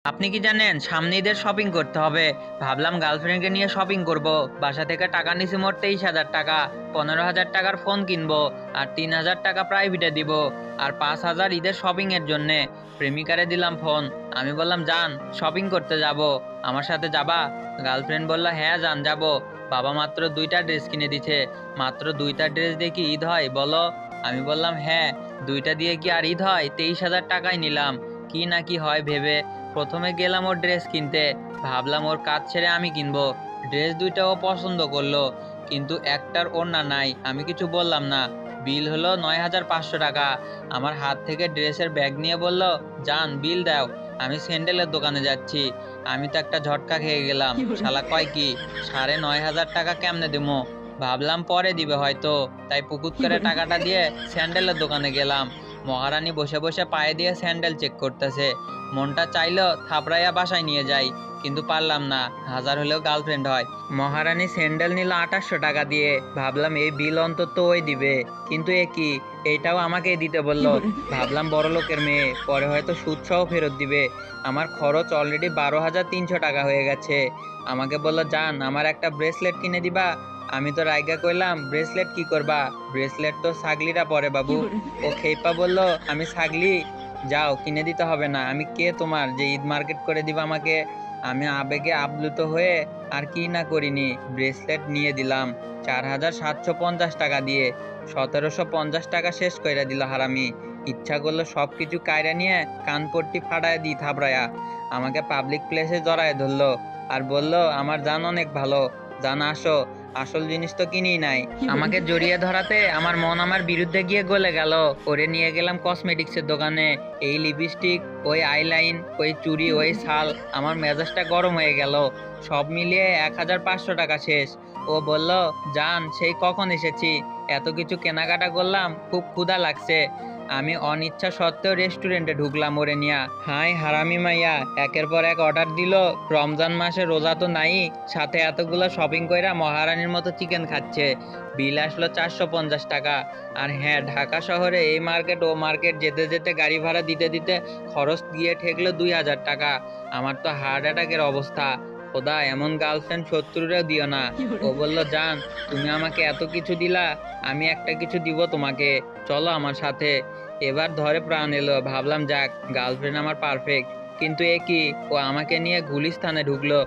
আপনি কি জানেন সামনে ঈদের শপিং করতে হবে। ভাবলাম গার্লফ্রেন্ডকে নিয়ে শপিং করব। বাসা থেকে টাকা নিছি মোট 23,000 টাকা। 15,000 টাকার ফোন কিনবো, আর 3,000 টাকা প্রাইভেটে দিব, আর 5,000 ঈদের শপিং এর জন্যে। প্রেমিকারে দিলাম ফোন। আমি বললাম যান শপিং করতে যাব, আমার সাথে যাবা? গার্লফ্রেন্ড বলল হ্যাঁ যান যাব। বাবা মাত্র 2টা ড্রেস কিনে দিছে। মাত্র 2টা ড্রেস দিয়ে কি ঈদ হয় বলো? আমি বললাম হ্যাঁ, 2টা দিয়ে কি আর ঈদ হয়? 23,000 টাকায় নিলাম। কি না কি হয় ভেবে প্রথমে গেলাম ওর ড্রেস কিনতে। ভাবলাম ওর কাজ ছেড়ে আমি কিনবো। ড্রেস 2টা ও পছন্দ করলো, কিন্তু একটার ওড়না নাই। আমি কিছু বললাম না। বিল হলো 9,500 টাকা। আমার হাত থেকে ড্রেসের ব্যাগ নিয়ে বলল যান বিল দাও, আমি স্যান্ডেলের দোকানে যাচ্ছি। আমি তো একটা ঝটকা খেয়ে গেলাম। শালা কয় কি 9,500 টাকা কেমনে দেবো? ভাবলাম পরে দিবে হয়তো, তাই পুকুত করে টাকাটা দিয়ে স্যান্ডেলের দোকানে গেলাম। মহারানী বসে বসে পায়ে দিয়ে স্যান্ডেল চেক করতেছে। মনটা চাইলো থাপড়াইয়া বাসায় নিয়ে যাই, কিন্তু পারলাম না। হাজার হলেও গার্লফ্রেন্ড হয়। মহারানী স্যান্ডেল নিল 2,800 টাকা দিয়ে। ভাবলাম এই বিল অন্তত ওই দিবে, কিন্তু এ কি, এইটাও আমাকেই দিতে বললো। ভাবলাম বড় লোকের মেয়ে, পরে হয়তো সুদ সহ ফেরত দিবে। আমার খরচ অলরেডি 12,300 টাকা হয়ে গেছে। আমাকে বললো যান আমার একটা ব্রেসলেট কিনে দিবা। আমি তো রাইগা কইলাম ব্রেসলেট কি করবা? ব্রেসলেট তো ছাগলিরা পরে বাবু। ও খেপা বলল আমি ছাগলি? যাও কিনে দিতে হবে না। আমি কে তোমার যে ঈদ মার্কেট করে দিবা আমাকে? আমি আবেগে আপ্লুত হয়ে আর কি না করিনি, ব্রেসলেট নিয়ে দিলাম 4,750 টাকা দিয়ে। 1,750 টাকা শেষ কইরা দিল হারামি। ইচ্ছা করলো সবকিছু কায়রা নিয়ে কানপট্টি ফাটায় দিই থাবড়ায়া। আমাকে পাবলিক প্লেসে জড়ায় ধরলো আর বলল আমার জান অনেক ভালো, জান আসো, আসল জিনিস তো কিনেই নাই। আমাকে জড়িয়ে ধরাতে আমার মন আমার বিরুদ্ধে গিয়ে গলে গেল। ওরে নিয়ে গেলাম কসমেটিক্সের দোকানে। এই লিপস্টিক, ওই আইলাইন, ওই চুড়ি, ওই শাল, আমার মেজাজটা গরম হয়ে গেল। সব মিলিয়ে 1,500 টাকা শেষ। ও বলল জান সেই কখন এসেছি, এত কিছু কেনাকাটা করলাম, খুব ক্ষুধা লাগছে। আমি অনিচ্ছা সত্ত্বেও রেস্টুরেন্টে ঢুকলাম ওরে নিয়া। হাই হারামি মাইয়া, একের পর এক অর্ডার দিল। রমজান মাসে রোজা তো নাই, সাথে এতগুলো শপিং কইরা মহারানীর মতো চিকেন খাচ্ছে। বিল আসলো 450 টাকা। আর হ্যাঁ, ঢাকা শহরে এই মার্কেট ও মার্কেট যেতে যেতে গাড়ি ভাড়া দিতে দিতে খরচ গিয়ে ঠেকলো 2,000 টাকা। আমার তো হার্ট অ্যাটাকের অবস্থা। খোদা এমন গার্লফ্রেন্ড শত্রুরেও দিও না। ও বলল জান তুমি আমাকে এত কিছু দিলা, আমি একটা কিছু দিব তোমাকে, চলো আমার সাথে। এবার ধরে প্রাণ এলো। ভাবলাম যাক গার্লফ্রেন্ড আমার পারফেক্ট। কিন্তু এ কি, ও আমাকে নিয়ে গুলিস্তানে ঢুকলো।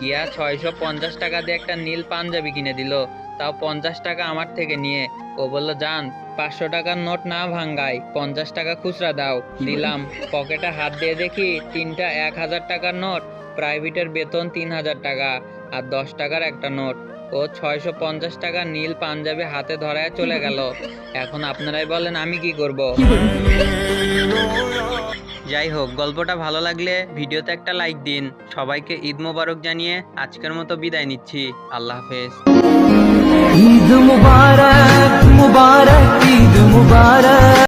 গিয়া 650 টাকা দিয়ে একটা নীল পাঞ্জাবি কিনে দিল, তাও 50 টাকা আমার থেকে নিয়ে। ও বলল জান 500 টাকার নোট না ভাঙ্গাই, 50 টাকা খুচরা দাও। দিলাম। পকেটে হাত দিয়ে দেখি 3টা 1,000 টাকার নোট। প্রাইভেটের বেতন 3,000 টাকা, আর 10 টাকার একটা নোট। ও 650 টাকা নীল পাঞ্জাবি হাতে ধরায় চলে গেল। এখন আপনারাই বলেন আমি কি করব? যাই হোক, গল্পটা ভালো লাগলে ভিডিওতে একটা লাইক দিন। সবাইকে ঈদ মোবারক জানিয়ে আজকের মতো বিদায় নিচ্ছি। আল্লাহ হাফেজ। ঈদ মুবারক মুবারক ঈদ মুবারক।